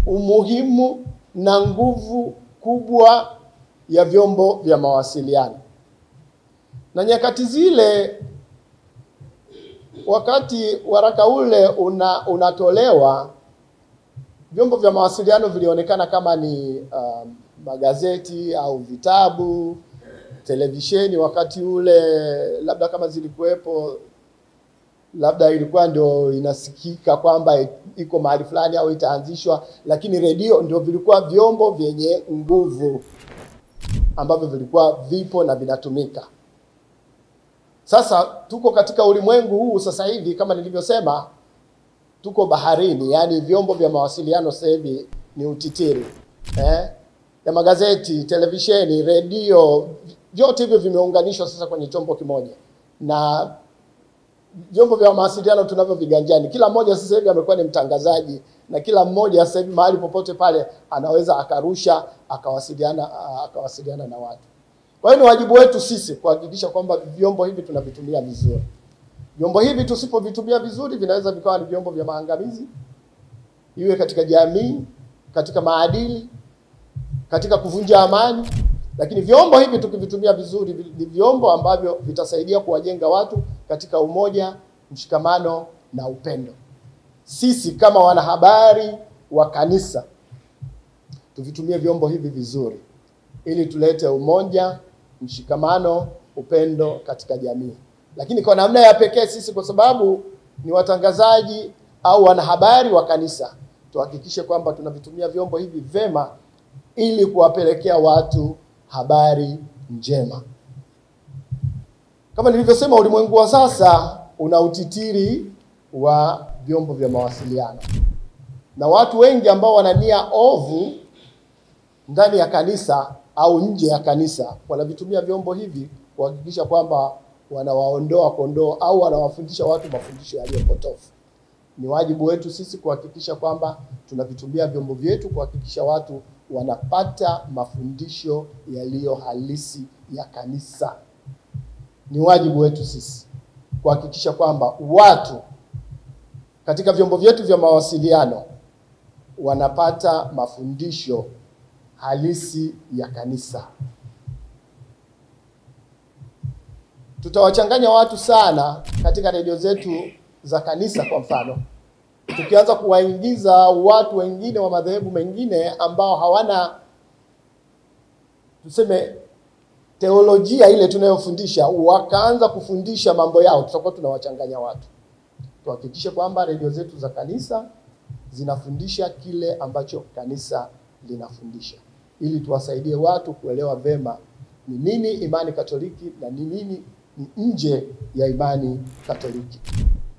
umuhimu na nguvu kubwa ya vyombo vya mawasiliano. Na nyakati zile, wakati waraka ule unatolewa, vyombo vya mawasiliano vilionekana kama ni magazeti au vitabu, televisheni. Wakati ule labda kama zilikuwepo, labda ilikuwa ndio inasikika kwamba iko mahali fulani au itaanzishwa, lakini redio ndio vilikuwa vyombo vyenye nguvu ambavyo vilikuwa vipo na vinatumika. Sasa tuko katika ulimwengu huu sasa hivi, kama nilivyosema, tuko baharini, yani vyombo vya mawasiliano sasa hivi ni utitiri. Ya magazeti, televisheni, redio, vyote hivyo vimeunganishwa sasa kwenye chombo kimoja. Na vyombo vya mawasiliano tunavyo viganjani. Kila mmoja sasa hivi amekuwa ni mtangazaji, na kila mmoja sasa hivi mahali popote pale anaweza akarusha akawasiliana na watu. Kwa hiyo ni wajibu wetu sisi kuhakikisha kwamba vyombo hivi tunavitumia vizuri. Vyombo hivi tusipovitumia vizuri vinaweza vikawa ni vyombo vya maangamizi, iwe katika jamii, katika maadili, katika kuvunja amani. Lakini vyombo hivi tukivitumia vizuri ni vyombo ambavyo vitasaidia kuwajenga watu katika umoja, mshikamano na upendo. Sisi kama wanahabari wa kanisa tuvitumie vyombo hivi vizuri ili tulete umoja, mshikamano, upendo katika jamii. Lakini kwa namna ya pekee sisi, kwa sababu ni watangazaji au wanahabari wa kanisa, tuhakikishe kwamba tunavitumia vyombo hivi vema ili kuwapelekea watu habari njema. Kama nilivyosema, ulimwengu wa sasa una utitiri wa vyombo vya mawasiliano, na watu wengi ambao wana nia ovu ndani ya kanisa au nje ya kanisa wanavitumia vyombo hivi kuhakikisha kwamba wanawaondoa kondoo au wanawafundisha watu mafundisho yaliyopotofu. Ni wajibu wetu sisi kuhakikisha kwamba tunavitumia vyombo vyetu kuhakikisha watu wanapata mafundisho yaliyo halisi ya kanisa. Ni wajibu wetu sisi kuhakikisha kwamba watu katika vyombo vyetu vya mawasiliano wanapata mafundisho halisi ya kanisa. Tutawachanganya watu sana katika redio zetu za kanisa. Kwa mfano, tukianza kuwaingiza watu wengine wa madhehebu mengine ambao hawana, tuseme, teolojia ile tunayofundisha, wakaanza kufundisha mambo yao, tutakuwa tunawachanganya watu. Tuhakikishe kwamba redio zetu za kanisa zinafundisha kile ambacho kanisa linafundisha, ili tuwasaidie watu kuelewa vema ni nini imani Katoliki na ni nini ni nje ya imani Katoliki.